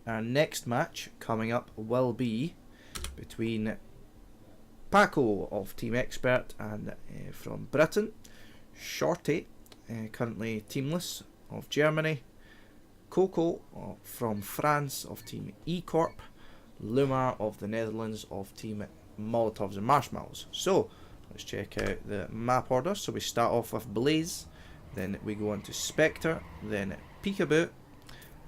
our next match coming up will be between Paco of Team Expert and from Britain, Shorty, currently teamless, of Germany, Cocow from France of Team E Corp, Lumar of the Netherlands of Team Molotovs and Marshmallows. So let's check out the map order. So we start off with Blaze, then we go on to Spectre, then Peekaboo,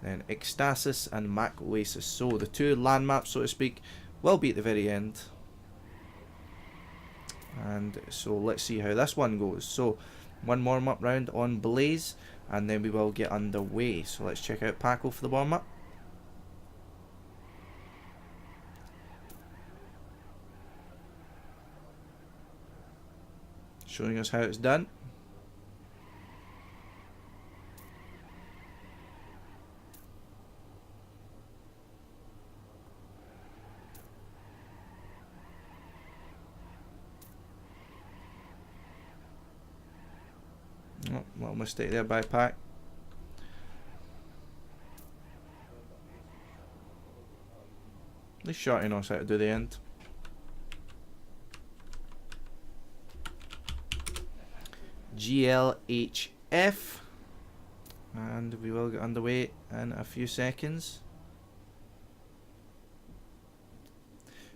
then Ecstatic and MacroASIS. So the two land maps, so to speak, will be at the very end. And so let's see how this one goes. So one warm-up round on Blaze, and then we will get underway. So let's check out Paco for the warm-up. Showing us how it's done. Oh, little mistake there by Pac. At least Shorty knows how to do the end. GLHF, and we will get underway in a few seconds.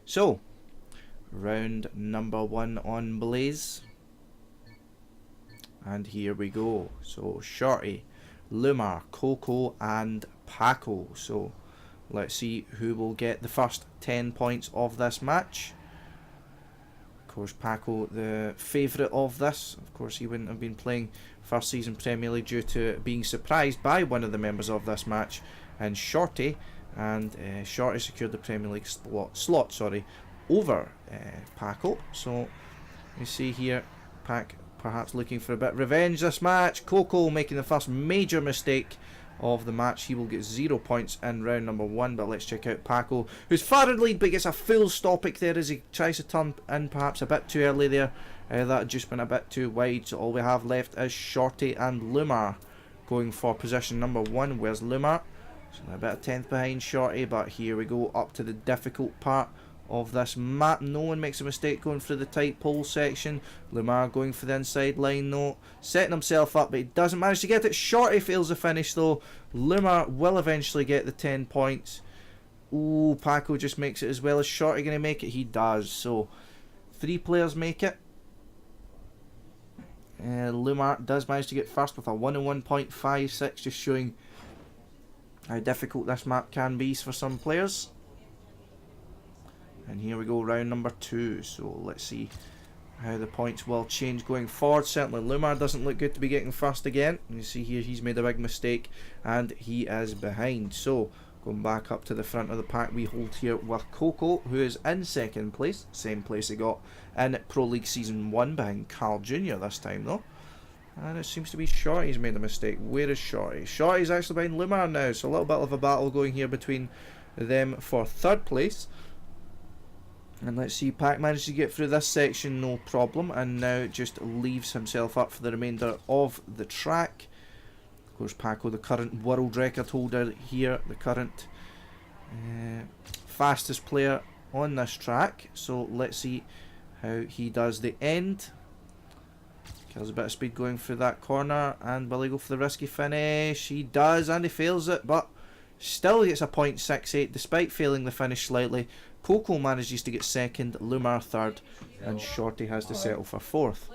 So, round number 1 on Blaze. And here we go. So Shorty, Lumar, Cocow and Paco. So let's see who will get the first 10 points of this match. Of course, Paco, the favourite of this. Of course, he wouldn't have been playing first season Premier League due to being surprised by one of the members of this match, and Shorty. And Shorty secured the Premier League slot over Paco. So you see here, Pac perhaps looking for a bit of revenge this match. Cocow making the first major mistake of the match. He will get 0 points in round number 1. But let's check out Paco, who's far in lead but gets a full stoppage there as he tries to turn in perhaps a bit too early there. That just went a bit too wide. So all we have left is Shorty and Lumar going for position number 1. Where's Lumar? So a bit of 10th behind Shorty, but here we go up to the difficult part of this map. No one makes a mistake going through the tight pole section. Lumar going for the inside line though, setting himself up, but he doesn't manage to get it. Shorty fails the finish though. Lumar will eventually get the 10 points. Ooh, Paco just makes it as well. As Shorty going to make it? He does. So 3 players make it. Lumar does manage to get first with a 101.56, just showing how difficult this map can be for some players. And here we go, round number 2. So let's see how the points will change going forward. Certainly Lumar doesn't look good to be getting first again. You see here he's made a big mistake and he is behind. So going back up to the front of the pack, we hold here with Cocow, who is in 2nd place. Same place he got in Pro League Season 1 behind Carl Jr. this time though. And it seems to be Shorty's made a mistake. Where is Shorty? Shorty's actually behind Lumar now. So a little bit of a battle going here between them for 3rd place. And let's see, Pac managed to get through this section no problem, and now just leaves himself up for the remainder of the track. Of course, Paco, the current world record holder here, the current fastest player on this track. So let's see how he does the end. Kills a bit of speed going through that corner, and will he go for the risky finish? He does, and he fails it, but still gets a 0.68 despite failing the finish slightly. Cocow manages to get 2nd, Lumar 3rd, and Shorty has to settle for 4th.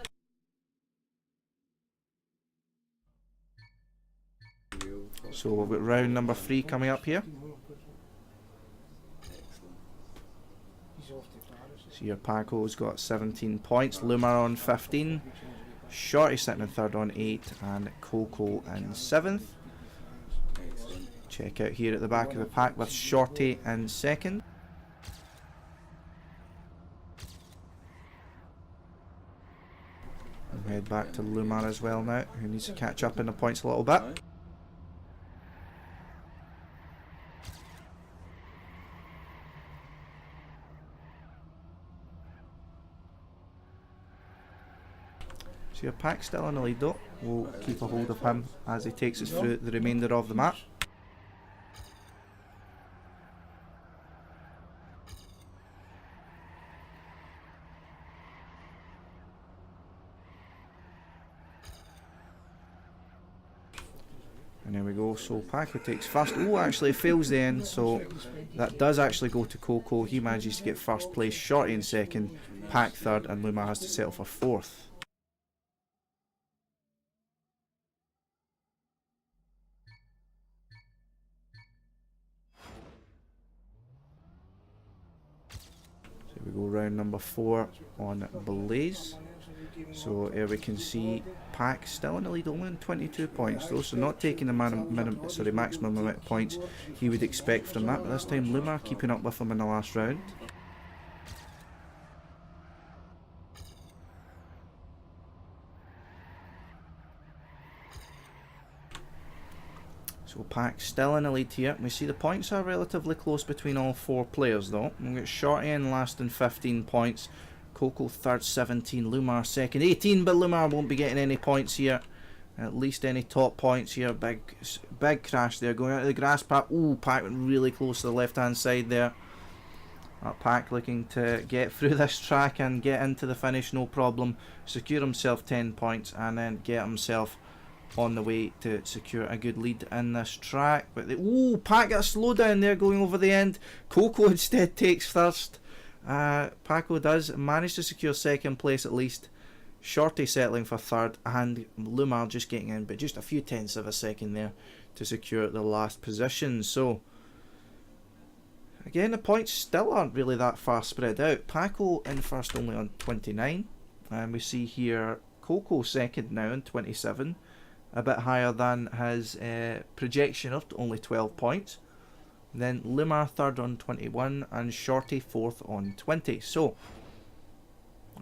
So we've got round number 3 coming up here. So here Paco's got 17 points, Lumar on 15, Shorty sitting in 3rd on 8, and Cocow in 7th. Check out here at the back of the pack with Shorty in 2nd. And head back to Lumar as well now, who needs to catch up in the points a little bit. So your pack still in the lead though. We'll keep a hold of him as he takes us through the remainder of the map. And there we go, so Paco takes first. Oh, actually fails the end, so that does actually go to Cocow. He manages to get first place, Shorty in second, Pac third, and Lumar has to settle for fourth. So we go round number 4 on Blaze. So here we can see Pac still in the lead, only on 22 points though, so not taking the maximum amount of points he would expect from that, but this time Lumar keeping up with him in the last round. So Pac still in the lead here. We see the points are relatively close between all 4 players though. We've got Shorty in last in 15 points, Cocow third 17, Lumar second 18, but Lumar won't be getting any points here. At least any top points here. Big crash there going out of the grass path. Ooh, Pac went really close to the left hand side there. Pac looking to get through this track and get into the finish no problem. Secure himself 10 points and then get himself on the way to secure a good lead in this track. But ooh, Pac got a slowdown there going over the end. Cocow instead takes first. Paco does manage to secure second place at least. Shorty settling for third, and Lumar just getting in, but just a few tenths of a second there to secure the last position. So again, the points still aren't really that far spread out. Paco in first only on 29, and we see here Cocow second now on 27, a bit higher than his projection of only 12 points. Then Lumar third on 21 and Shorty fourth on 20. So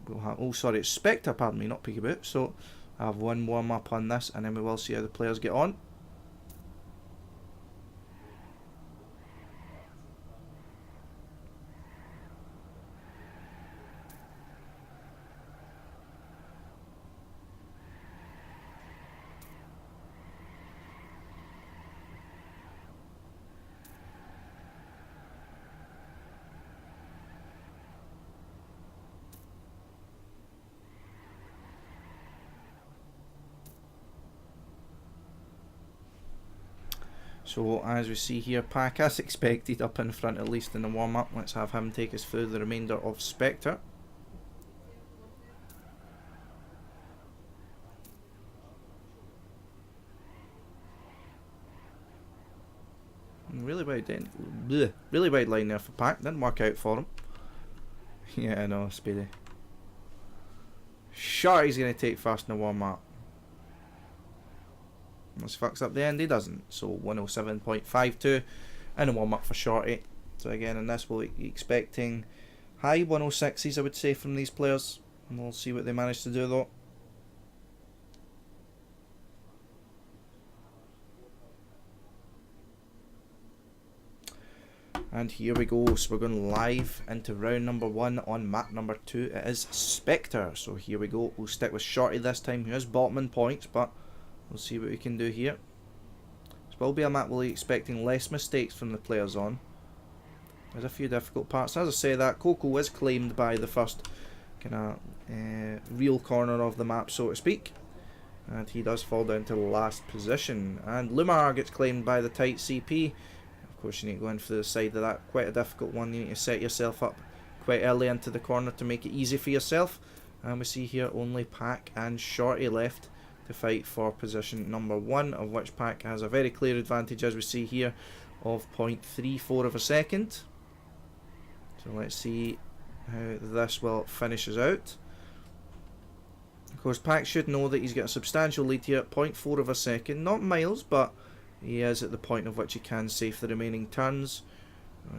we'll have, oh sorry, it's Spectre, pardon me, not Peekaboo. So I have one warm up on this and then we will see how the players get on. So as we see here, Pac as expected up in front at least in the warm up. Let's have him take us through the remainder of Spectre. Really wide line there for Pac. Didn't work out for him. Yeah, I know, Speedy. Shorty's going to take first in the warm up. This fucks up the end, he doesn't. So 107.52 in a warm up for Shorty. So again, in this we'll be expecting high 106s, I would say, from these players. And we'll see what they manage to do though. And here we go, so we're going live into round number 1 on map number 2. It is Spectre. So here we go, we'll stick with Shorty this time, who is bottom in points, but we'll see what we can do here. This will be a map we'll be expecting less mistakes from the players on. There's a few difficult parts. As I say, that Cocow is claimed by the first kind of real corner of the map, so to speak. And he does fall down to the last position. And Lumar gets claimed by the tight CP. Of course, you need to go in for the side of that. Quite a difficult one. You need to set yourself up quite early into the corner to make it easy for yourself. And we see here only Pac and Shorty left to fight for position number 1, of which Pac has a very clear advantage, as we see here, of 0.34 of a second. So let's see how this will finishes out. Of course, Pac should know that he's got a substantial lead here at 0.4 of a second, not miles, but he is at the point of which he can save the remaining turns.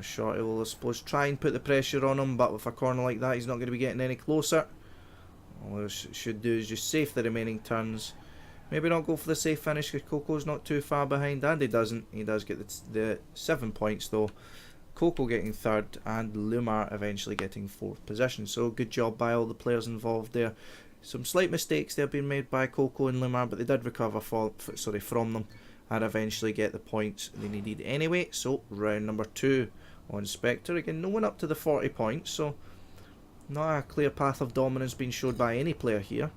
Shorty will, I suppose, try and put the pressure on him, but with a corner like that, he's not going to be getting any closer. All he should do is just save the remaining turns. Maybe not go for the safe finish because Cocow's not too far behind, and he doesn't. He does get the 7 points though. Cocow getting third and Lumar eventually getting 4th position. So good job by all the players involved there. Some slight mistakes there being made by Cocow and Lumar, but they did recover from them and eventually get the points they needed anyway. So round number 2 on Spectre. Again, no one up to the 40 points, so not a clear path of dominance being showed by any player here,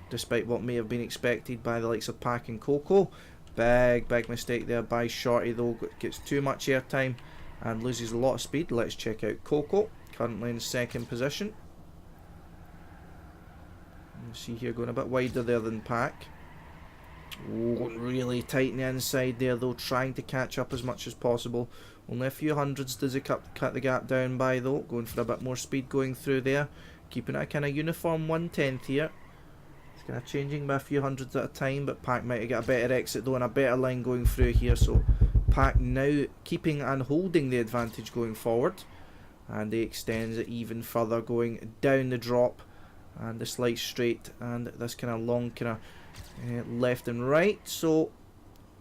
despite what may have been expected by the likes of Pac and Cocow. Big mistake there by Shorty though. Gets too much airtime and loses a lot of speed. Let's check out Cocow, currently in second position. You see here going a bit wider there than Pac. Oh, really tight on the inside there though, trying to catch up as much as possible. Only a few hundreds does he cut the gap down by though, going for a bit more speed going through there. Keeping it a kind of uniform 1/10 here. It's kind of changing by a few hundreds at a time, but Pac might have got a better exit though and a better line going through here. So Pac now keeping and holding the advantage going forward. And he extends it even further, going down the drop and the slight straight and this kind of long kind of left and right. So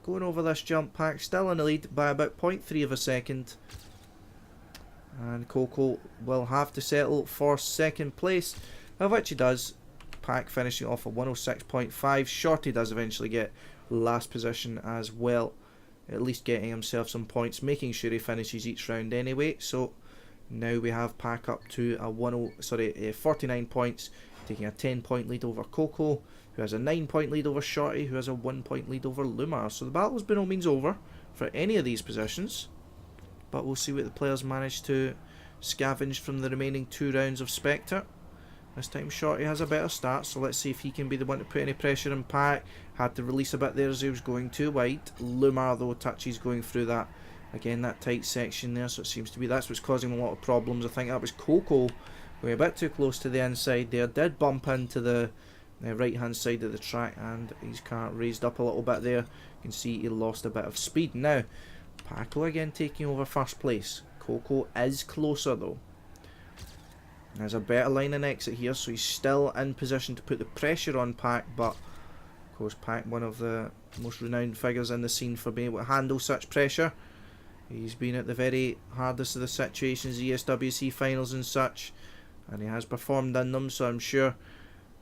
going over this jump, Pac still in the lead by about 0.3 of a second. And Cocow will have to settle for second place, of which he does. Pac finishing off at 106.5. Shorty does eventually get last position as well, at least getting himself some points, making sure he finishes each round anyway. So now we have Pac up to a 49 points, taking a 10-point lead over Cocow, who has a 9-point lead over Shorty, who has a 1-point lead over Lumar. So the battle's by no means over for any of these positions, but we'll see what the players manage to scavenge from the remaining 2 rounds of Spectre. This time Shorty has a better start, so let's see if he can be the one to put any pressure on Pac. Had to release a bit there as he was going too wide. Lumar though touches going through that, again, that tight section there, so it seems to be that's what's causing him a lot of problems. I think that was Cocow going a bit too close to the inside there, did bump into the right hand side of the track and his car raised up a little bit there. You can see he lost a bit of speed. Now Paco again taking over first place. Cocow is closer though. There's a better line and exit here, so he's still in position to put the pressure on Pac, but of course Pac, one of the most renowned figures in the scene for being able to handle such pressure. He's been at the very hardest of the situations, the ESWC finals and such, and he has performed in them, so I'm sure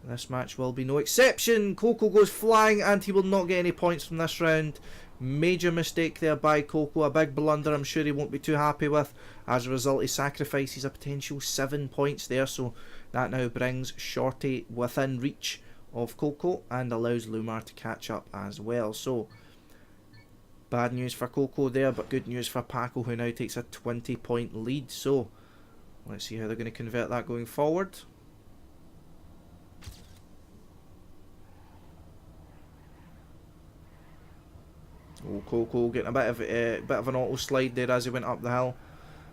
this match will be no exception. Cocow goes flying and he will not get any points from this round. Major mistake there by Cocow, a big blunder I'm sure he won't be too happy with. As a result, he sacrifices a potential 7 points there, so that now brings Shorty within reach of Cocow and allows Lumar to catch up as well. So bad news for Cocow there, but good news for Paco, who now takes a 20-point lead. So let's see how they're going to convert that going forward. Oh, Cocow getting a bit of an auto slide there as he went up the hill.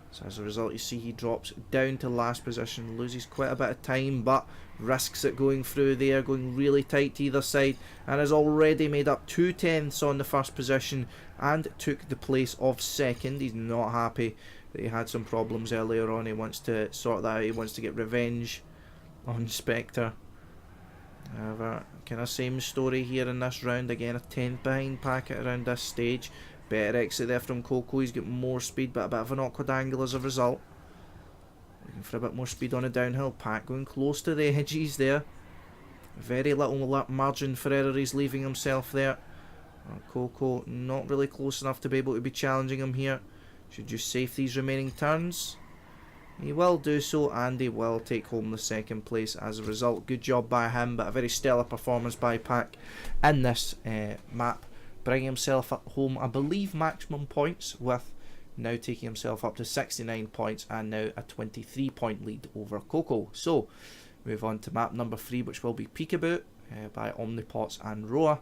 So as a result, you see he drops down to last position, loses quite a bit of time, but risks it going through there, going really tight to either side, and has already made up 2/10 on the first position and took the place of second. He's not happy that he had some problems earlier on. He wants to sort that out. He wants to get revenge on Spectre. However, kind of same story here in this round. Again, a 10th behind Packet around this stage. Better exit there from Cocow. He's got more speed, but a bit of an awkward angle as a result. Looking for a bit more speed on a downhill. Pac going close to the edges there. Very little margin for error he's leaving himself there. Cocow not really close enough to be able to be challenging him here. Should just save these remaining turns. He will do so, and he will take home the second place as a result. Good job by him, but a very stellar performance by Pac in this map, bringing himself home, I believe, maximum points, with now taking himself up to 69 points and now a 23-point lead over Cocow. So move on to map number 3, which will be Peekaboo by Omnipots and Roa.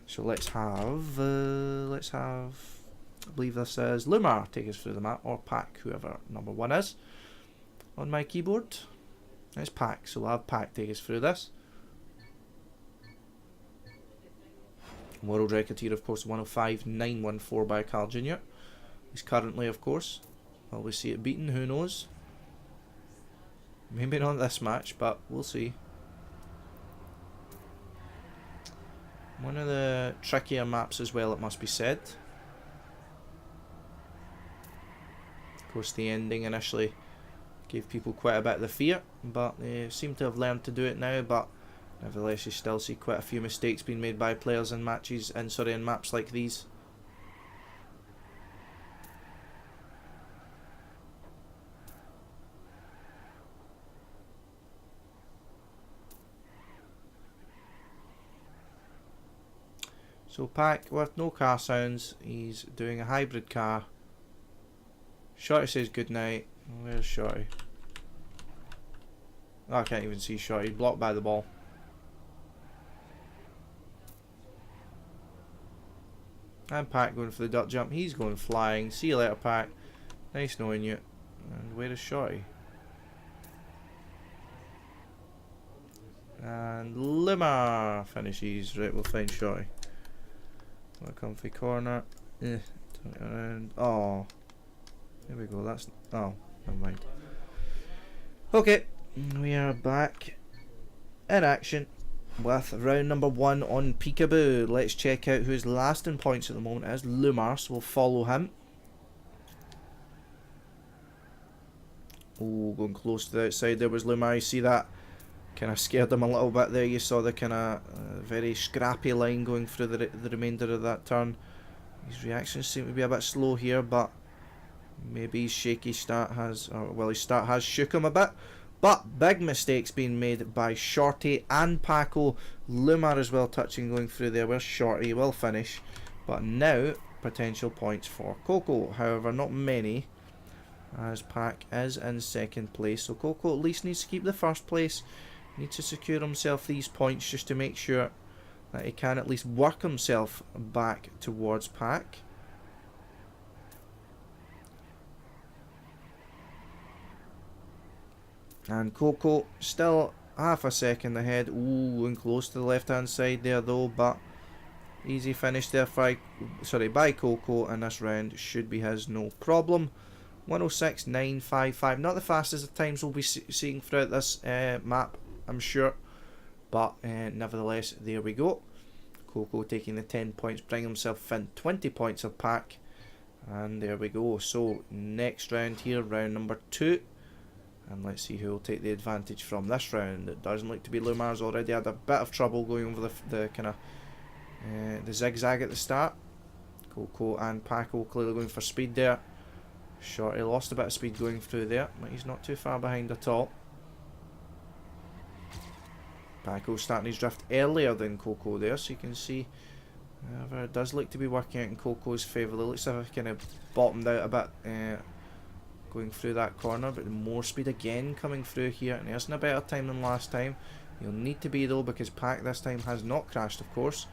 So let's have I believe this is Lumar take us through the map, or Pac, whoever number 1 is on my keyboard. It's Pac, so we'll have Pac take us through this. World record here, of course, 105.914 by Carl Jr. He's currently, of course, will we see it beaten? Who knows? Maybe not this match, but we'll see. One of the trickier maps as well, it must be said. Of course, the ending initially gave people quite a bit of the fear, but they seem to have learned to do it now. But nevertheless, you still see quite a few mistakes being made by players in matches, in maps like these. So Pac with no car sounds, he's doing a hybrid car. Shorty says good night. Where's Shorty? Oh, I can't even see Shorty, blocked by the ball. And Pac going for the duck jump, he's going flying. See you later, Pac. Nice knowing you. And where is Shorty? And Lumar finishes. Right, we'll find Shorty. What a comfy corner. Turn it around. Oh. There we go. That's. Oh, never mind. Okay. We are back in action with round number 1 on Peekaboo. Let's check out who's last in points at the moment. It is Lumar, so we'll follow him. Oh, going close to the outside there was Lumar. You see that? Kind of scared him a little bit there. You saw the kind of very scrappy line going through the remainder of that turn. His reactions seem to be a bit slow here, but maybe his shaky start has, well, his start has shook him a bit. But big mistakes being made by Shorty and Paco. Lumar as well touching going through there. Where's Shorty? Will finish. But now potential points for Cocow. However, not many, as Pac is in second place. So Cocow at least needs to keep the first place. Needs to secure himself these points just to make sure that he can at least work himself back towards Pac. And Cocow still half a second ahead. Ooh, and close to the left hand side there though, but easy finish there by Cocow, and this round should be his, no problem. 106.955, not the fastest of times we'll be seeing throughout this map, I'm sure, but nevertheless, there we go. Cocow taking the 10 points, bringing himself in 20 points of Pac, and there we go. So next round here, round number 2, and let's see who will take the advantage from this round. It doesn't look to be Lumar's. Already had a bit of trouble going over the kind of the zigzag at the start. Cocow and Paco clearly going for speed there. Shorty lost a bit of speed going through there, but he's not too far behind at all. Paco starting his drift earlier than Cocow there, so you can see. However, it does look to be working out in Cocow's favour. It looks like I've kind of bottomed out a bit going through that corner, but more speed again coming through here, and he isn't a better time than last time. He'll need to be though, because Pac this time has not crashed, of course.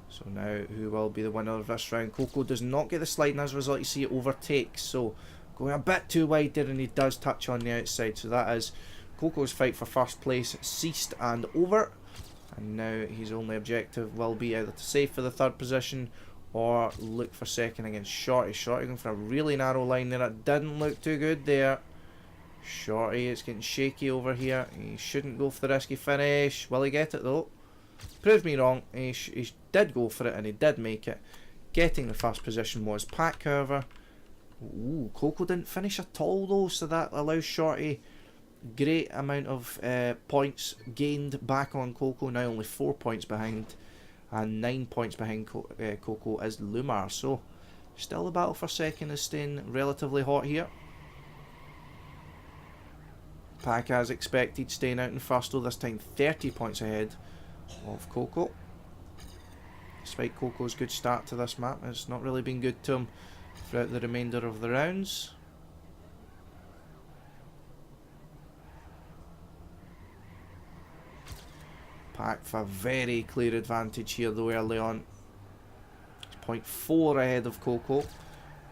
So now, who will be the winner of this round? Cocow does not get the slide, and as a result, you see it overtakes. So going a bit too wide there, and he does touch on the outside. So that is Cocow's fight for first place ceased and over. And now his only objective will be either to save for the third position or look for second against Shorty. Shorty going for a really narrow line there. It didn't look too good there. Shorty, it's getting shaky over here. He shouldn't go for the risky finish. Will he get it though? Proved me wrong. He did go for it and he did make it. Getting the first position was Pac, however. Ooh, Cocow didn't finish at all though, so that allows Shorty great amount of points gained back on Cocow. Now only 4 points behind, and 9 points behind Cocow is Lumar. So still the battle for second is staying relatively hot here. Pac, as expected, staying out in first though, this time 30 points ahead of Cocow. Despite Cocow's good start to this map, it's not really been good to him throughout the remainder of the rounds. Pac for a very clear advantage here though early on. It's 0.4 ahead of Cocow,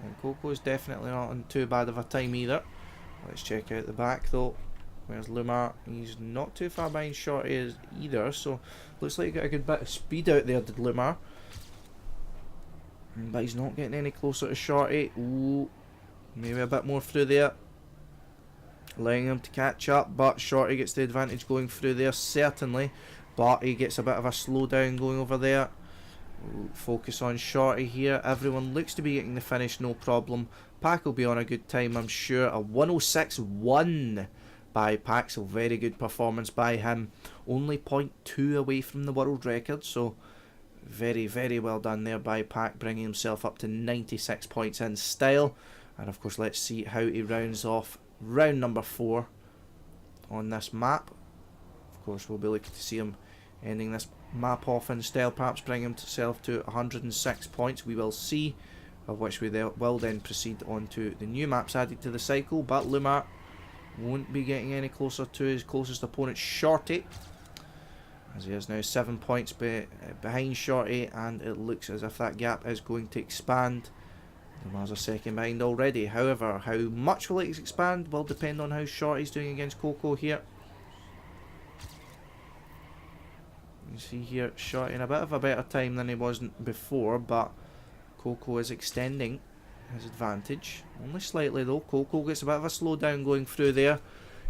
and Cocow is definitely not on too bad of a time either. Let's check out the back though. Where's Lumar? He's not too far behind Shorty either, so looks like he got a good bit of speed out there, did Lumar. But he's not getting any closer to Shorty. Ooh, maybe a bit more through there, allowing him to catch up, but Shorty gets the advantage going through there, certainly. But he gets a bit of a slowdown going over there. Ooh, focus on Shorty here. Everyone looks to be getting the finish, no problem. Pac will be on a good time, I'm sure. A 106.1 by Pac, so very good performance by him. Only 0.2 away from the world record, so very, very well done there by Pac, bringing himself up to 96 points in style. And of course, let's see how he rounds off round number 4 on this map. Of course, we'll be looking to see him ending this map off in style, perhaps bring himself to 106 points. We will see, of which we will then proceed on to the new maps added to the cycle, but Lumar won't be getting any closer to his closest opponent, Shorty, as he is now 7 points behind Shorty, and it looks as if that gap is going to expand. Lumar's a second behind already. However, how much will it expand will depend on how Shorty's doing against Cocow here. You see here, Shorty in a bit of a better time than he was before, but Cocow is extending his advantage. Only slightly though. Cocow gets a bit of a slowdown going through there.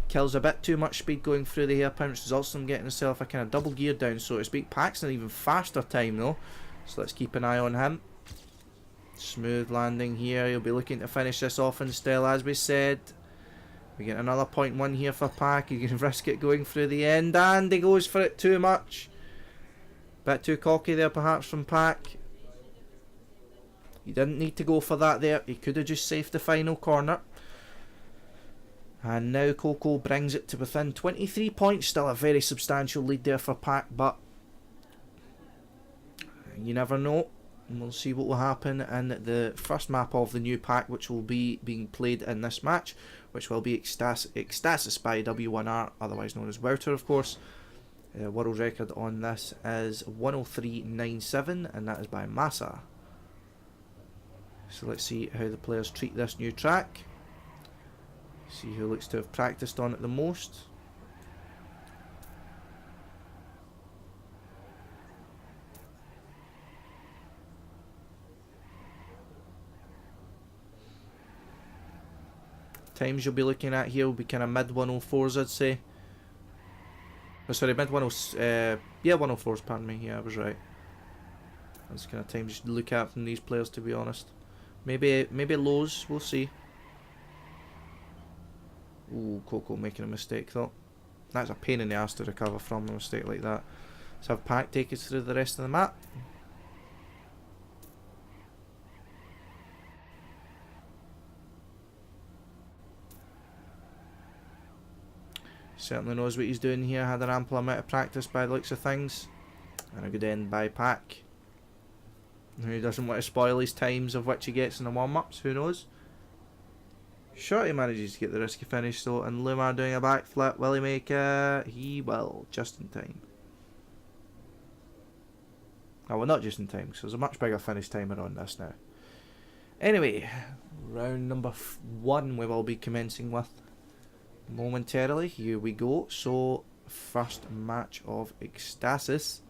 Kills a bit too much speed going through the hairpin, which results in him getting himself a kind of double gear down, so to speak. Pac's an even faster time though, so let's keep an eye on him. Smooth landing here. He'll be looking to finish this off in style, as we said. We get another 0.1 here for Pac. He can risk it going through the end, and he goes for it too much. Bit too cocky there perhaps from Pac. He didn't need to go for that there. He could have just saved the final corner. And now Cocow brings it to within 23 points. Still a very substantial lead there for Pac, but you never know. We'll see what will happen in the first map of the new pack, which will be being played in this match, which will be Ecstatic by W1R, otherwise known as Wouter, of course. World record on this is 103.97, and that is by Massa. So let's see how the players treat this new track. See who looks to have practiced on it the most. Times you'll be looking at here will be kind of mid 104s, I'd say. Oh, sorry, mid 104s. Yeah, 104s, pardon me. Yeah, I was right. That's the kind of times you should look at from these players, to be honest. Maybe lows, we'll see. Ooh, Cocow making a mistake though. That's a pain in the ass to recover from a mistake like that. Let's have Pac take us through the rest of the map. Certainly knows what he's doing here. Had an ample amount of practice by the looks of things. And a good end by Pac. Who doesn't want to spoil his times of which he gets in the warm-ups, who knows? Shorty manages to get the risky finish though, and Lumar doing a backflip. Will he make it? He will, just in time. Oh, well, not just in time, because there's a much bigger finish timer on this now. Anyway, round number 1 we will be commencing with momentarily. Here we go. So, first match of Ecstasis.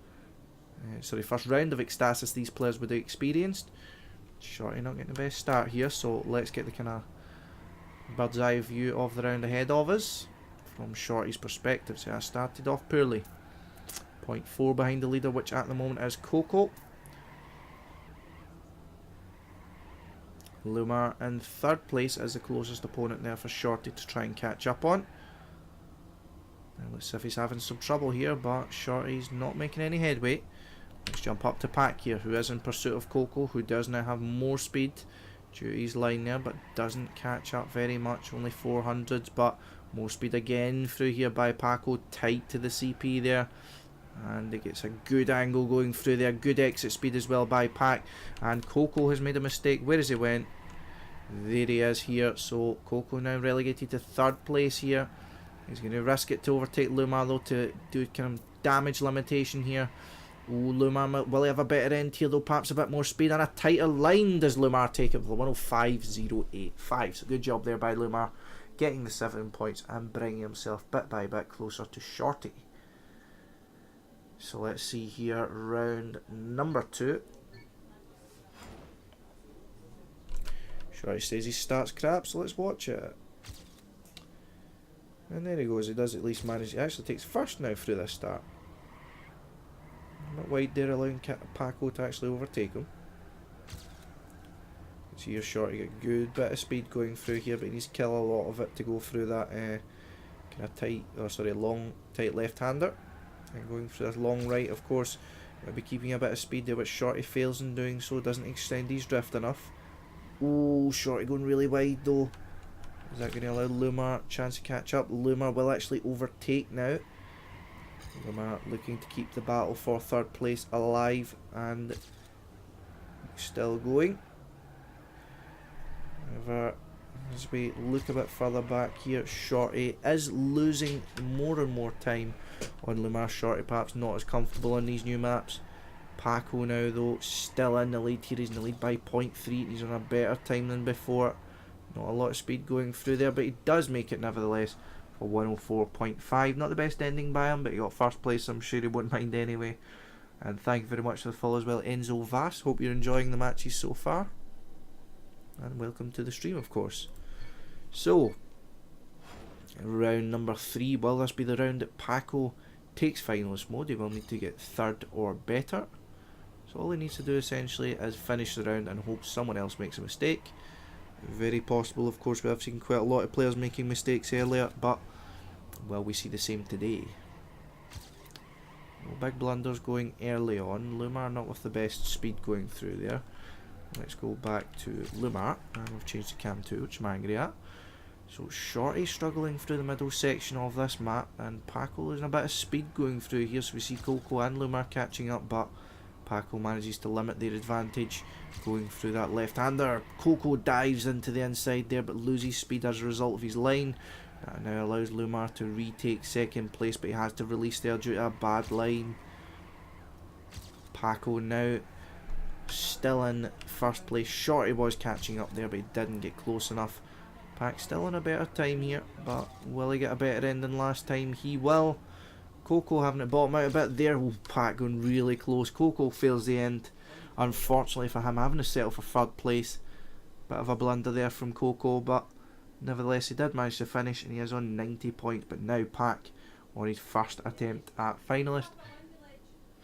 Sorry, first round of Ecstasis these players would have experienced. Shorty not getting the best start here, so let's get the kind of bird's eye view of the round ahead of us from Shorty's perspective. So I started off poorly. 0.4 behind the leader, which at the moment is Cocow. Lumar in third place as the closest opponent there for Shorty to try and catch up on. Now let's see if he's having some trouble here, but Shorty's not making any headway. Let's jump up to Pac here, who is in pursuit of Cocow, who does now have more speed due to his line there, but doesn't catch up very much, only 400s, but more speed again through here by Paco, tight to the CP there. And it gets a good angle going through there, good exit speed as well by Pac. And Cocow has made a mistake. Where has he went? There he is here. So Cocow now relegated to third place here. He's going to risk it to overtake Lumar though, to do kind of damage limitation here. Ooh, Lumar, will he have a better end here though? Perhaps a bit more speed and a tighter line. Does Lumar take it for 105.085? So good job there by Lumar, getting the 7 points and bringing himself bit by bit closer to Shorty. So let's see here, round number 2. Shorty says he starts crap, so let's watch it. And there he goes, he does at least manage, he actually takes first now through this start. Not wide there, allowing Paco to actually overtake him. See here, Shorty got a good bit of speed going through here, but he needs to kill a lot of it to go through that kind of tight, long, tight left-hander. And going through this long right, of course, might be keeping a bit of speed there, but Shorty fails in doing so, doesn't extend his drift enough. Ooh, Shorty going really wide though. Is that going to allow Lumar a chance to catch up? Lumar will actually overtake now. Lumar looking to keep the battle for third place alive and still going. However, as we look a bit further back here, Shorty is losing more and more time on Lumar. Shorty perhaps not as comfortable on these new maps. Paco now though still in the lead here. He's in the lead by 0.3. He's on a better time than before. Not a lot of speed going through there, but he does make it nevertheless for 104.5. Not the best ending by him, but he got first place, so I'm sure he wouldn't mind anyway. And thank you very much for the follow as well, Enzo Vass. Hope you're enjoying the matches so far. And welcome to the stream, of course. So, round number 3. Will this be the round that Paco takes finalist mode? He will need to get third or better. So all he needs to do essentially is finish the round and hope someone else makes a mistake. Very possible, of course. We have seen quite a lot of players making mistakes earlier, but will we see the same today? No big blunders going early on. Lumar not with the best speed going through there. Let's go back to Lumar, and we've changed to cam 2, which I'm angry at. So Shorty struggling through the middle section of this map, and Paco losing a bit of speed going through here, so we see Cocow and Lumar catching up, but Paco manages to limit their advantage going through that left-hander. Cocow dives into the inside there, but loses speed as a result of his line. That now allows Lumar to retake second place, but he has to release there due to a bad line. Paco now still in first place. Shorty was catching up there, but he didn't get close enough. Pac still in a better time here, but will he get a better end than last time? He will. Cocow having to bottom out a bit there. Oh, Pac going really close. Cocow fails the end, unfortunately for him, having to settle for third place. Bit of a blunder there from Cocow, but nevertheless he did manage to finish, and he is on 90 points. But now Pac on his first attempt at finalist.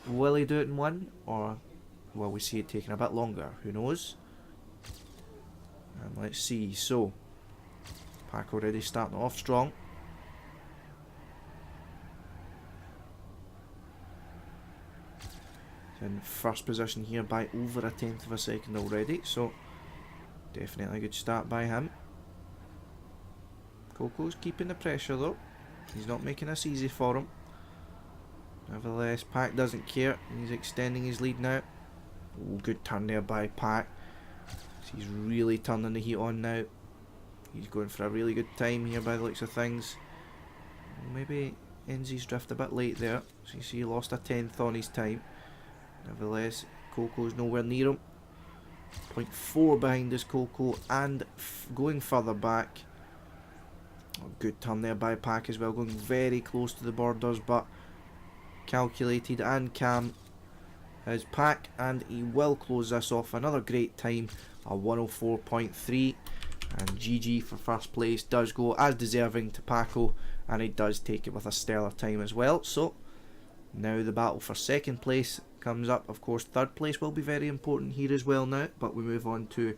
Will he do it in one, or will we see it taking a bit longer? Who knows? And let's see. So Pac already starting off strong. In first position here by over a tenth of a second already, so definitely a good start by him. Cocow's keeping the pressure though. He's not making this easy for him. Nevertheless, Pac doesn't care. He's extending his lead now. Oh, good turn there by Pac. He's really turning the heat on now. He's going for a really good time here by the looks of things. Maybe Enzi's drift a bit late there, so you see he lost a tenth on his time. Nevertheless, Cocow's nowhere near him. 0.4 behind is Cocow, and going further back. Oh, good turn there by Pac as well, going very close to the borders, but calculated and calm as Pac, and he will close this off. Another great time, a 104.3, and GG for first place does go as deserving to Paco, and he does take it with a stellar time as well. So now the battle for second place comes up. Of course, third place will be very important here as well now, but we move on to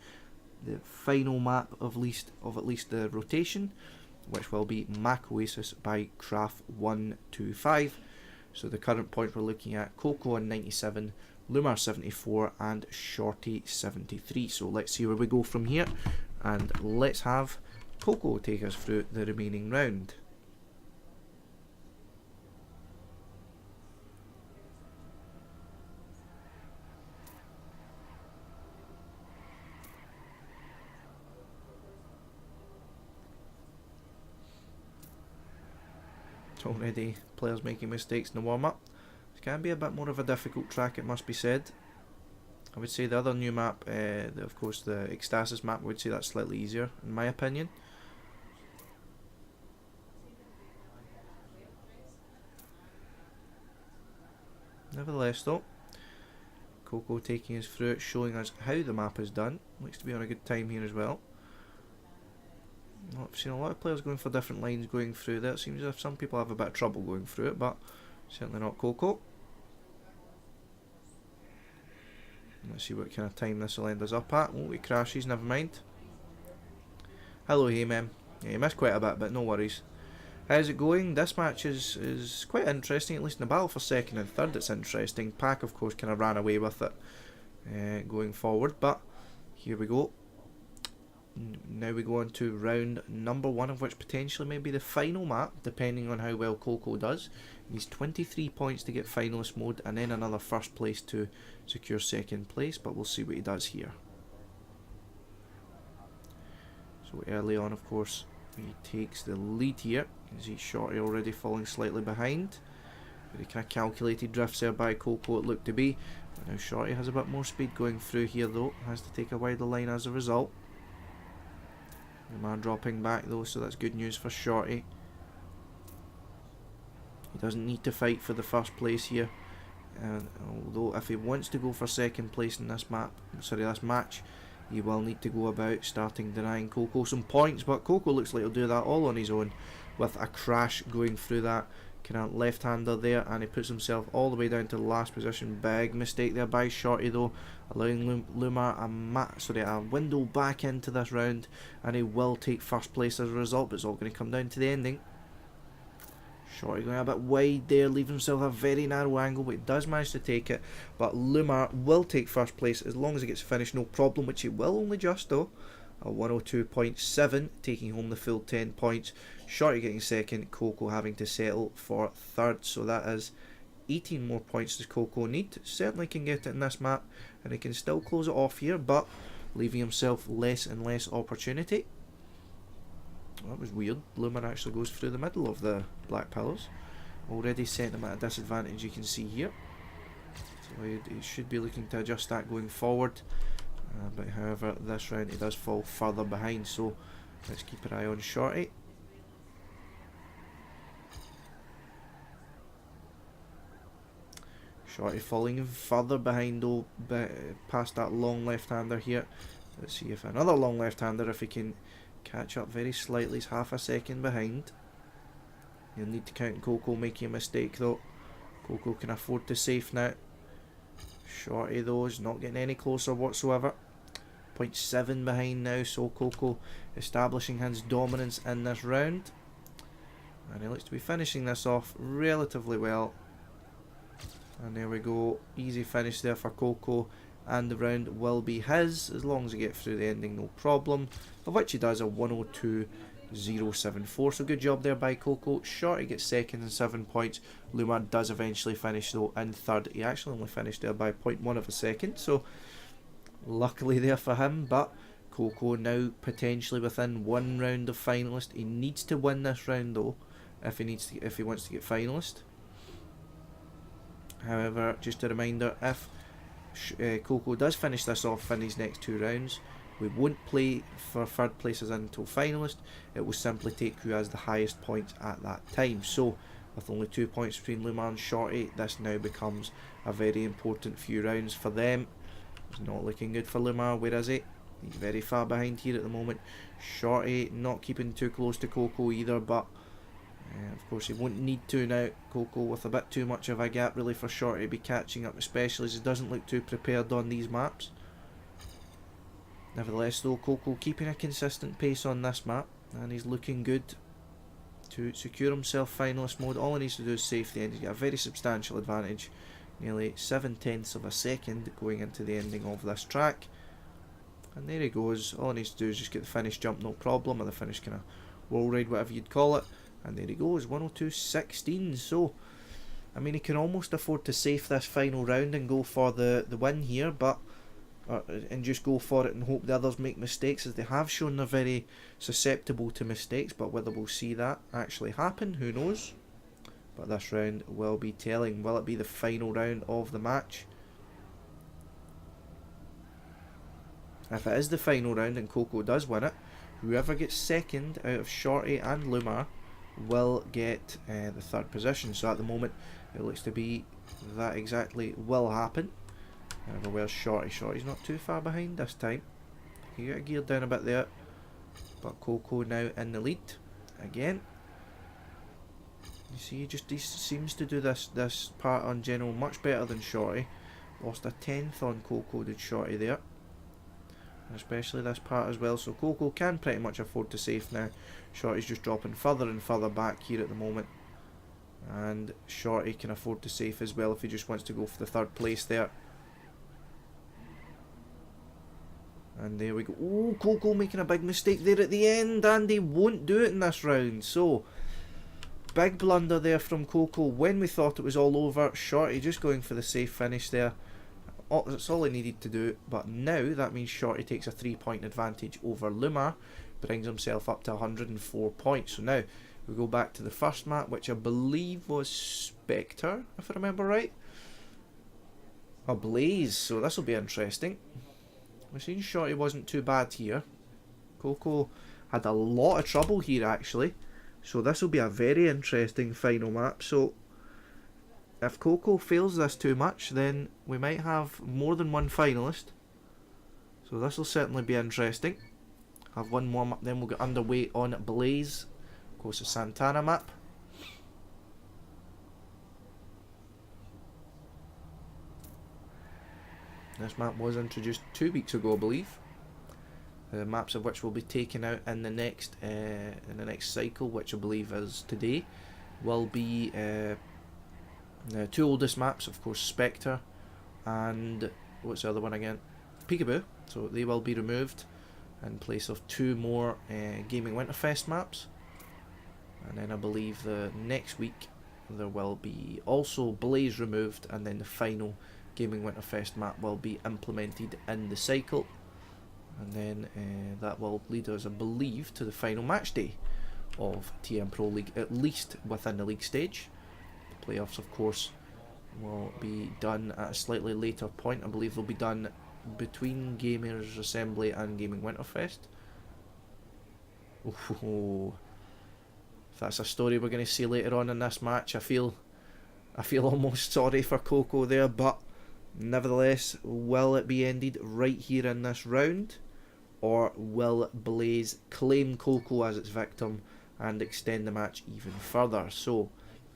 the final map of at least the rotation, which will be MacroASIS by Craft125. So the current point we're looking at: Cocow on 97, Lumar 74, and Shorty 73. So let's see where we go from here, and let's have Cocow take us through the remaining round. Already players making mistakes in the warm-up. It can be a bit more of a difficult track, it must be said. I would say the other new map, of course the Ecstatic map, I would say that's slightly easier in my opinion. Nevertheless though, Cocow taking us through it, showing us how the map is done. Looks to be on a good time here as well. I've seen a lot of players going for different lines going through there. It seems as if some people have a bit of trouble going through it, but certainly not Cocow. Let's see what kind of time this will end us up at. Oh, he crashes, never mind. Hello, hey man. Yeah, you missed quite a bit, but no worries. How's it going? This match is quite interesting, at least in the battle for second and third it's interesting. Pac, of course, kind of ran away with it going forward, but here we go. Now we go on to round number 1, of which potentially may be the final map, depending on how well Cocow does. He needs 23 points to get finalist mode, and then another first place to secure second place, but we'll see what he does here. So early on, of course, he takes the lead here. You can see Shorty already falling slightly behind. Very kind of calculated drifts there by Cocow, it looked to be. But now Shorty has a bit more speed going through here though, has to take a wider line as a result. Lumar dropping back though, so that's good news for Shorty. He doesn't need to fight for the first place here. And although if he wants to go for second place in this match, he will need to go about starting denying Cocow some points, but Cocow looks like he'll do that all on his own with a crash going through that kind of left-hander there, and he puts himself all the way down to the last position. Big mistake there by Shorty though, allowing Lumar a window back into this round, and he will take first place as a result, but it's all going to come down to the ending. Shorty going a bit wide there, leaving himself a very narrow angle, but he does manage to take it. But Lumar will take first place as long as he gets finished, no problem, which he will only just though. A 102.7, taking home the full 10 points. Shorty getting second, Cocow having to settle for third, so that is 18 more points does Cocow need. Certainly can get it in this map, and he can still close it off here, but leaving himself less and less opportunity. That was weird. Lumar actually goes through the middle of the black pillars. Already set him at a disadvantage, you can see here. So he should be looking to adjust that going forward. But however, this round he does fall further behind, so let's keep an eye on Shorty. Shorty falling further behind though, past that long left-hander here. Let's see if another long left-hander, if he can catch up very slightly, he's half a second behind. You'll need to count Cocow making a mistake though. Cocow can afford to safe now. Shorty though is not getting any closer whatsoever. 0.7 behind now, so Cocow establishing his dominance in this round. And he looks to be finishing this off relatively well. And there we go, easy finish there for Cocow, and the round will be his as long as he gets through the ending, no problem. Of which he does a 102.074, so good job there by Cocow. Shorty gets second and 7 points. Lumar does eventually finish though in third. He actually only finished there by 0.1 of a second, so luckily there for him. But Cocow now potentially within one round of finalist. He needs to win this round though if he wants to get finalist. However, just a reminder, if Cocow does finish this off in these next 2 rounds, we won't play for third places until finalist. It will simply take who has the highest points at that time. So with only 2 points between Lumar and Shorty, this now becomes a very important few rounds for them. It's not looking good for Lumar. Where is he? He's very far behind here at the moment. Shorty not keeping too close to Cocow either, but of course he won't need to now. Cocow with a bit too much of a gap really for Shorty to be catching up, especially as he doesn't look too prepared on these maps. Nevertheless though, Cocow keeping a consistent pace on this map, and he's looking good to secure himself finalist mode. All he needs to do is safe the end. He's got a very substantial advantage, nearly 7/10 of a second going into the ending of this track. And there he goes. All he needs to do is just get the finish jump, no problem, or the finish kind of wall ride, whatever you'd call it. And there he goes, 102.16. So, I mean, he can almost afford to safe this final round and go for the win here, but and just go for it and hope the others make mistakes, as they have shown they're very susceptible to mistakes. But whether we'll see that actually happen, who knows. But this round will be telling. Will it be the final round of the match? If it is the final round and Cocow does win it, whoever gets second out of Shorty and Lumar will get the third position. So at the moment it looks to be that exactly will happen. However, where's Shorty? Shorty's not too far behind this time. He got geared down a bit there, but Cocow now in the lead again. You see, he seems to do this part on general much better than Shorty. Lost a 10th on Cocow, did Shorty there, especially this part as well. So Cocow can pretty much afford to safe now. Shorty's just dropping further and further back here at the moment, and Shorty can afford to safe as well if he just wants to go for the third place there. And there we go. Oh, Cocow making a big mistake there at the end, and he won't do it in this round. So, big blunder there from Cocow when we thought it was all over. Shorty just going for the safe finish there. Oh, that's all he needed to do. But now that means Shorty takes a 3-point advantage over Lumar, brings himself up to 104 points. So now we go back to the first map, which I believe was Spectre, if I remember right. A Blaze, so this will be interesting. We've seen Shorty wasn't too bad here. Cocow had a lot of trouble here actually. So this will be a very interesting final map. So if Cocow fails this too much, then we might have more than one finalist. So this will certainly be interesting. Have one more map, then we'll get underway on Blaze. Of course, the Santana map. This map was introduced 2 weeks ago, I believe. The maps of which will be taken out in the next cycle, which I believe is today, will be the 2 oldest maps, of course, Spectre and what's the other one again? Peekaboo. So they will be removed in place of 2 more Gaming Winterfest maps. And then I believe the next week there will be also Blaze removed, and then the final Gaming Winterfest map will be implemented in the cycle, and then that will lead us, I believe, to the final match day of TMProLeague, at least within the league stage. The playoffs, of course, will be done at a slightly later point. I believe they'll be done between Gamers Assembly and Gaming Winterfest. Oh, if that's a story we're going to see later on in this match, I feel almost sorry for Cocow there, but nevertheless, will it be ended right here in this round, or will Blaze claim Cocow as its victim and extend the match even further? So,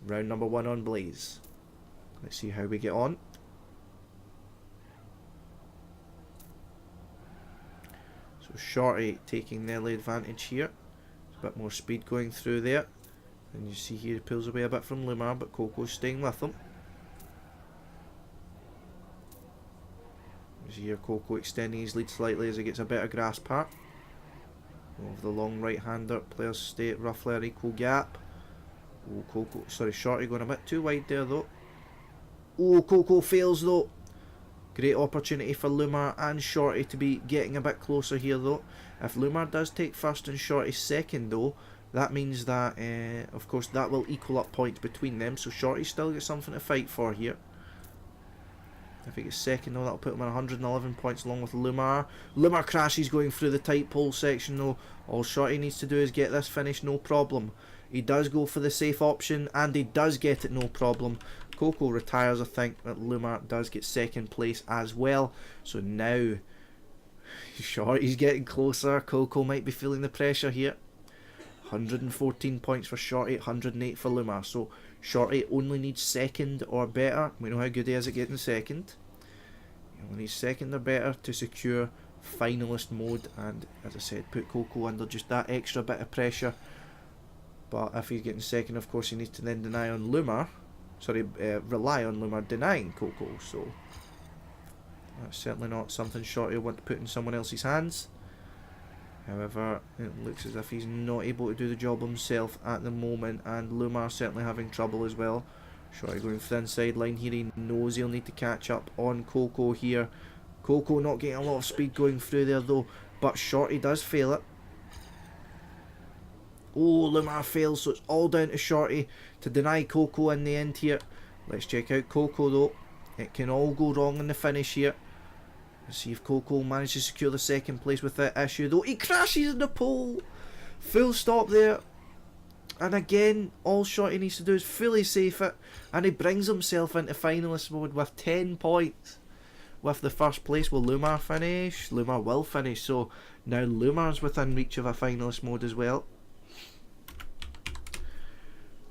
round number 1 on Blaze. Let's see how we get on. So Shorty taking the early advantage here. There's a bit more speed going through there. And you see here he pulls away a bit from Lumar, but Cocow's staying with him. You see here Cocow extending his lead slightly as he gets a better grasp part of the long right-hander. Players stay at roughly an equal gap. Oh, Cocow, sorry, Shorty going a bit too wide there though. Oh, Cocow fails though. Great opportunity for Lumar and Shorty to be getting a bit closer here though. If Lumar does take first and Shorty second though, that means that, of course, that will equal up points between them. So Shorty still gets something to fight for here. If he gets second though, that'll put him on 111 points along with Lumar. Lumar crashes going through the tight pole section though. All Shorty needs to do is get this finish, no problem. He does go for the safe option and he does get it, no problem. Cocow retires, I think, but Lumar does get second place as well. So now Shorty's getting closer. Cocow might be feeling the pressure here. 114 points for Shorty, 108 for Lumar. So Shorty only needs second or better. We know how good he is at getting second. He only needs second or better to secure finalist mode, and as I said, put Cocow under just that extra bit of pressure. But if he's getting second, of course, he needs to then rely on Lumar denying Cocow. So that's certainly not something Shorty will want to put in someone else's hands. However, it looks as if he's not able to do the job himself at the moment, and Lumar certainly having trouble as well. Shorty going for the inside line here. He knows he'll need to catch up on Cocow here. Cocow not getting a lot of speed going through there though, but Shorty does fail it. Oh, Lumar fails, so it's all down to Shorty to deny Cocow in the end here. Let's check out Cocow though. It can all go wrong in the finish here. Let's see if Cocow manages to secure the second place with that issue though. He crashes in the pole. Full stop there. And again, all Shorty needs to do is fully safe it, and he brings himself into finalist mode with 10 points. With the first place, will Lumar finish? Lumar will finish, so now Lumar's within reach of a finalist mode as well.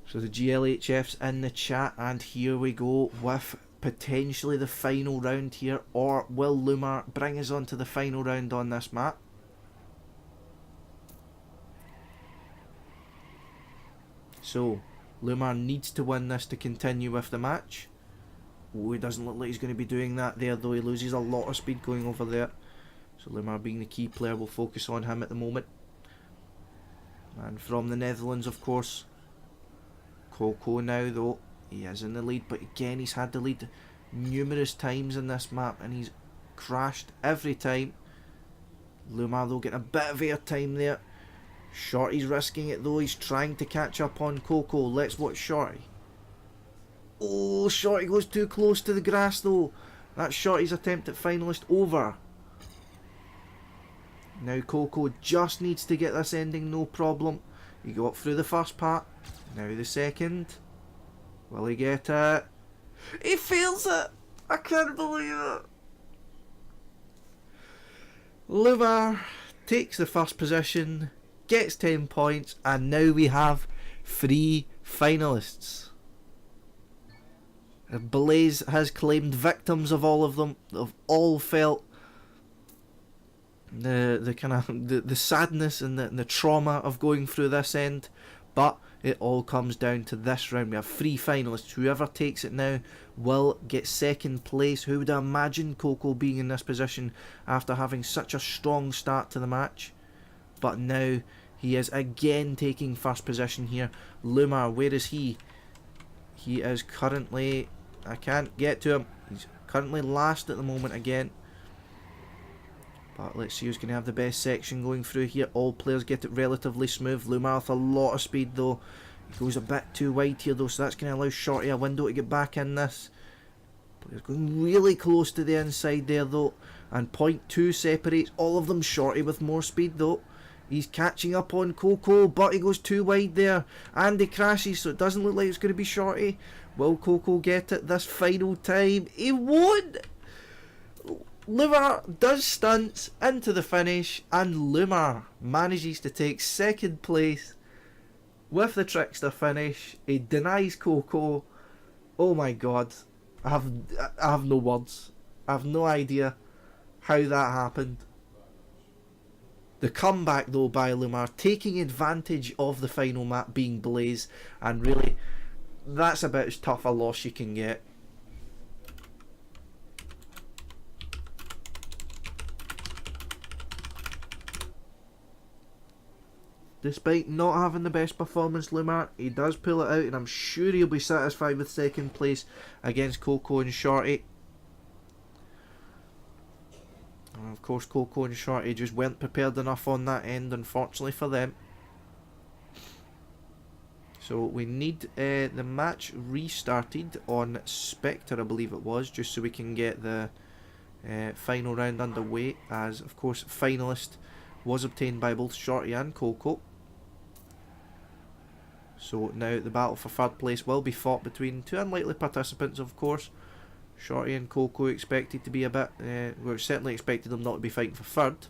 So the GLHF's in the chat, and here we go with potentially the final round here, or will Lumar bring us on to the final round on this map? So Lumar needs to win this to continue with the match. Oh, he doesn't look like he's going to be doing that there though. He loses a lot of speed going over there. So Lumar being the key player, we'll focus on him at the moment. And from the Netherlands, of course, Cocow now though. He is in the lead, but again he's had the lead numerous times in this map and he's crashed every time. Lumar though getting a bit of airtime there. Shorty's risking it though, he's trying to catch up on Cocow. Let's watch Shorty. Oh, Shorty goes too close to the grass though. That's Shorty's attempt at finalist over. Now Cocow just needs to get this ending, no problem. He got through the first part, now the second. Will he get it? He fails it! I can't believe it! Lumar takes the first position, gets 10 points, and now we have 3 finalists. Blaze has claimed victims of all of them. They've all felt the kind of the sadness and the trauma of going through this end, but it all comes down to this round. We have 3 finalists. Whoever takes it now will get second place. Who would imagine Cocow being in this position after having such a strong start to the match? But now he is again taking first position here. Lumar, where is he? He is currently, I can't get to him. He's currently last at the moment again. But let's see who's going to have the best section going through here. All players get it relatively smooth. Lumar with a lot of speed though. He goes a bit too wide here though, so that's going to allow Shorty a window to get back in this. Players going really close to the inside there though. And 0.2 separates all of them. Shorty with more speed though. He's catching up on Cocow, but he goes too wide there. And he crashes, so it doesn't look like it's going to be Shorty. Will Cocow get it this final time? He won! Lumar does stunts into the finish, and Lumar manages to take second place with the trickster finish. He denies Cocow. Oh my god, I have no words. I have no idea how that happened. The comeback though by Lumar, taking advantage of the final map being Blaze, and really that's about as tough a loss you can get. Despite not having the best performance, Lumar, he does pull it out, and I'm sure he'll be satisfied with second place against Cocow and Shorty. And of course, Cocow and Shorty just weren't prepared enough on that end, unfortunately for them. So we need the match restarted on Spectre, I believe it was, just so we can get the final round underway, as of course finalist was obtained by both Shorty and Cocow. So now the battle for third place will be fought between 2 unlikely participants, of course. Shorty and Cocow expected to be a bit, we certainly expected them not to be fighting for third.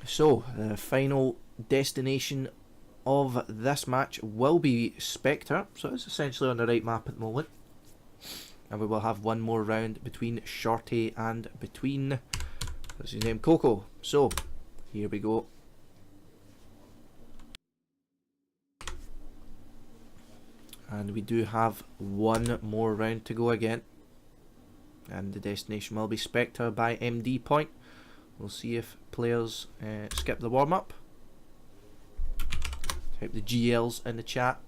So, the final destination of this match will be Spectre, so it's essentially on the right map at the moment. And we will have one more round between Shorty and between, what's his name, Cocow. So, here we go. And we do have one more round to go again. And the destination will be Spectre by MD point. We'll see if players skip the warm-up. Type the GLs in the chat.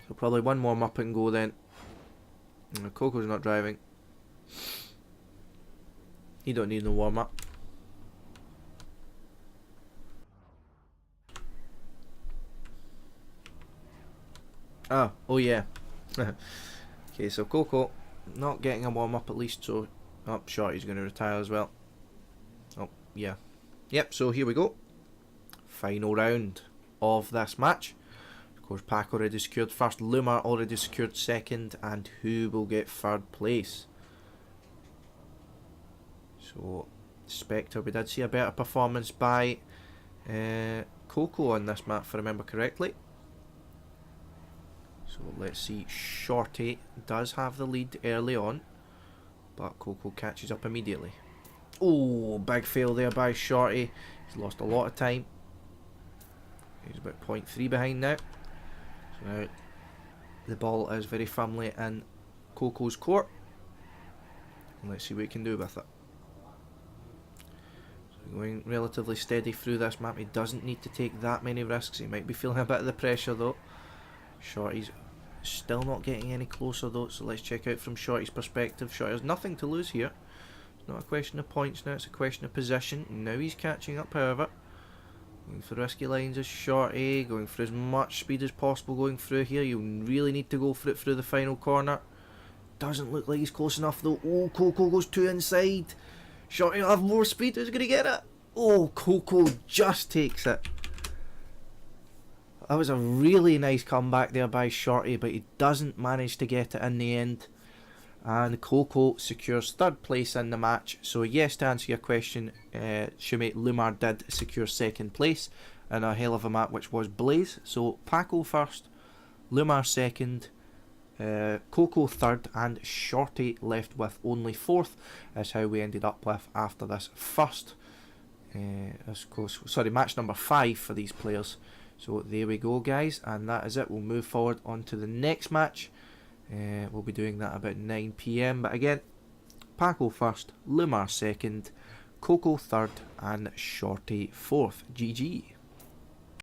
So probably one warm-up and go then. Cocow's not driving. He don't need no warm-up. Oh yeah. Okay, so Cocow not getting a warm up at least, so Shorty's going to retire as well. Oh yeah. Yep, so here we go. Final round of this match. Of course, Paco already secured first, Lumar already secured second, and who will get third place? So Spectre, we did see a better performance by Cocow on this map, if I remember correctly. So let's see, Shorty does have the lead early on, but Cocow catches up immediately. Oh, big fail there by Shorty. He's lost a lot of time. He's about 0.3 behind now. So now the ball is very firmly in Cocow's court. And let's see what he can do with it. So going relatively steady through this map. He doesn't need to take that many risks. He might be feeling a bit of the pressure though. Shorty's still not getting any closer though, so let's check out from Shorty's perspective. Shorty has nothing to lose here. It's not a question of points now, it's a question of position. Now he's catching up, however. Going for risky lines is Shorty, going for as much speed as possible going through here. You really need to go for it through the final corner. Doesn't look like he's close enough though. Oh, Cocow goes two inside. Shorty will have more speed, who's going to get it? Oh, Cocow just takes it. That was a really nice comeback there by Shorty, but he doesn't manage to get it in the end. And Cocow secures third place in the match. So yes, to answer your question, Shorty Lumar did secure second place in a hell of a map, which was Blaze. So Paco first, Lumar second, Cocow third, and Shorty left with only fourth. That's how we ended up with after this first, match number 5 for these players. So there we go, guys, and that is it. We'll move forward on to the next match. We'll be doing that about 9 PM, but again, Paco first, Lumar second, Cocow third, and Shorty fourth. GG.